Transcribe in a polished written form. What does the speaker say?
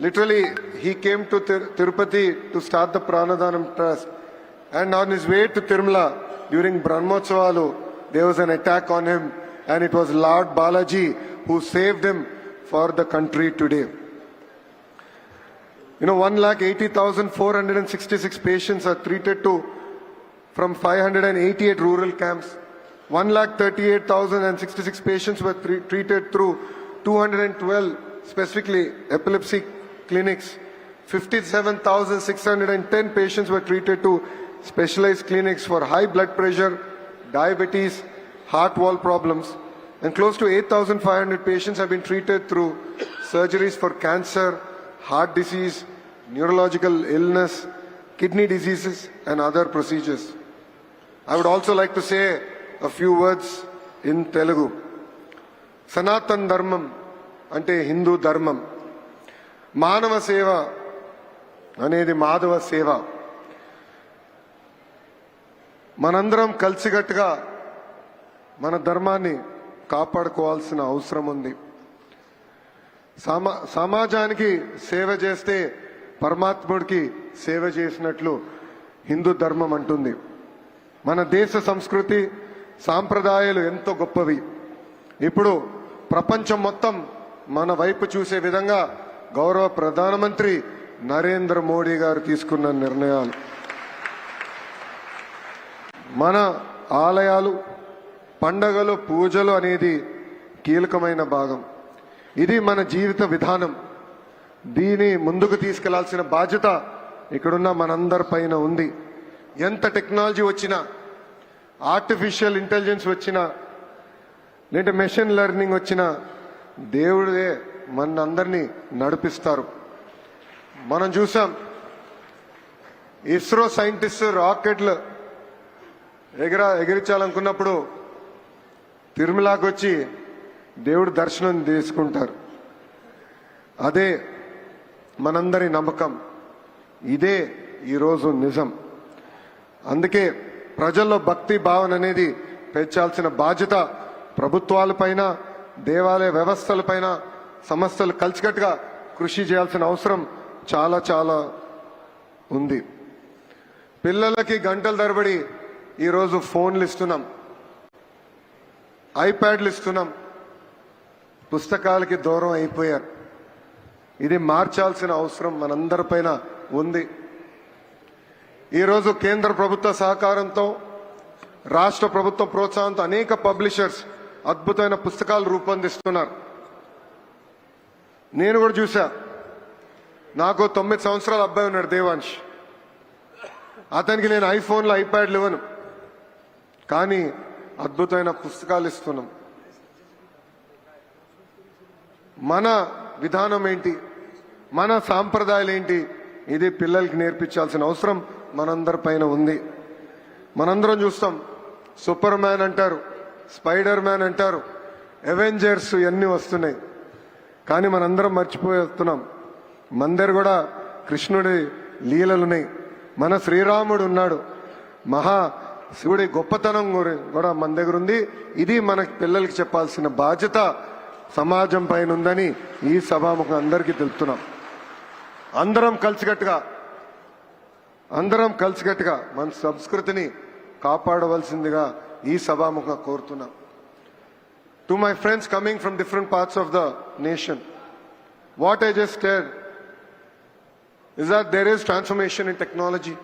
Literally, he came to Tirupati to start the Pranadhanam Trust. And on his way to Tirumala, during Brahmotsavalu, there was an attack on him. And it was Lord Balaji who saved him for the country today. 1,80,466 patients are treated from 588 rural camps. 1,38,066 patients were treated through 212 specifically epilepsy clinics. 57,610 patients were treated to specialized clinics for high blood pressure, diabetes, heart wall problems, and close to 8,500 patients have been treated through surgeries for cancer, heart disease, neurological illness, kidney diseases, and other procedures. I would also like to say a few words in Telugu. Sanatan Dharmam ante Hindu Dharmam. Manava Seva anedi Madhava Seva. మనందరం కలిసికట్టుగా మన ధర్మాన్ని కాపాడుకోవాల్సిన అవసరం ఉంది. సమాజానికి సేవ చేస్తే పరమాత్ముడికి సేవ చేసినట్లు హిందూ ధర్మం అంటుంది. మన దేశ సంస్కృతి సాంప్రదాయాలు ఎంతో గొప్పవి. ఇప్పుడు ప్రపంచం మొత్తం మన వైపు చూసే విధంగా గౌరవ ప్రధానమంత్రి నరేంద్ర మోడీ గారు తీసుకున్న నిర్ణయాలు, మన ఆలయాలు, పండగలు, పూజలు అనేది కీలకమైన భాగం. ఇది మన జీవిత విధానం. దీని ముందుకు తీసుకెళ్లాల్సిన బాధ్యత ఇక్కడున్న మనందరి పైన ఉంది. ఎంత టెక్నాలజీ వచ్చినా, ఆర్టిఫిషియల్ ఇంటెలిజెన్స్ వచ్చినా, లేదంటే మెషిన్ లెర్నింగ్ వచ్చినా, దేవుడే మనందరినీ నడిపిస్తారు. మనం చూసాం, ఇస్రో సైంటిస్ట్ రాకెట్లు ఎగిరించాలనుకున్నప్పుడు తిరుమలకి వచ్చి దేవుడు దర్శనం తీసుకుంటారు. అదే మనందరి నమ్మకం. ఇదే ఈరోజు నిజం. అందుకే ప్రజల్లో భక్తి భావన అనేది పెంచాల్సిన బాధ్యత ప్రభుత్వాలపైన, దేవాలయ వ్యవస్థలపైన, సంస్థలు కలిసికట్టుగా కృషి చేయాల్సిన అవసరం చాలా చాలా ఉంది. పిల్లలకి గంటల తరబడి ఈరోజు ఫోన్లు ఇస్తున్నాం, ఐప్యాడ్లు ఇస్తున్నాం, పుస్తకాలకి దూరం అయిపోయారు. ఇది మార్చాల్సిన అవసరం మనందరిపైన ఉంది. ఈరోజు కేంద్ర ప్రభుత్వ సహకారంతో, రాష్ట్ర ప్రభుత్వ ప్రోత్సాహంతో అనేక పబ్లిషర్స్ అద్భుతమైన పుస్తకాలు రూపొందిస్తున్నారు. నేను కూడా చూసా. నాకు 9 సంవత్సరాల అబ్బాయి ఉన్నాడు, దేవాంశ్. అతనికి నేను ఐఫోన్లో ఐప్యాడ్లు ఇవ్వను, కానీ అద్భుతమైన పుస్తకాలు ఇస్తున్నాం. మన విధానం ఏంటి, మన సాంప్రదాయాలు ఏంటి, ఇది పిల్లలకి నేర్పించాల్సిన అవసరం మనందరి పైన ఉంది. మనందరం చూస్తాం, సూపర్ మ్యాన్ అంటారు, స్పైడర్ మ్యాన్ అంటారు, అవెంజర్స్ ఇవన్నీ వస్తున్నాయి. కానీ మనందరం మర్చిపోతున్నాం, మన దగ్గర కూడా కృష్ణుడి లీలలున్నాయి. మన శ్రీరాముడు ఉన్నాడు, మహా శివుడి గొప్పతనం కూడా మన దగ్గర ఉంది. ఇది మన పిల్లలకి చెప్పాల్సిన బాధ్యత సమాజం పైన ఉందని ఈ సభాముఖం అందరికీ తెలుపుతున్నాం. అందరం కలిసికట్టుగా మన సంస్కృతిని కాపాడవలసిందిగా ఈ సభాముఖం కోరుతున్నాం. To my friends coming from different parts of the nation, what I just said is that there is transformation in technology.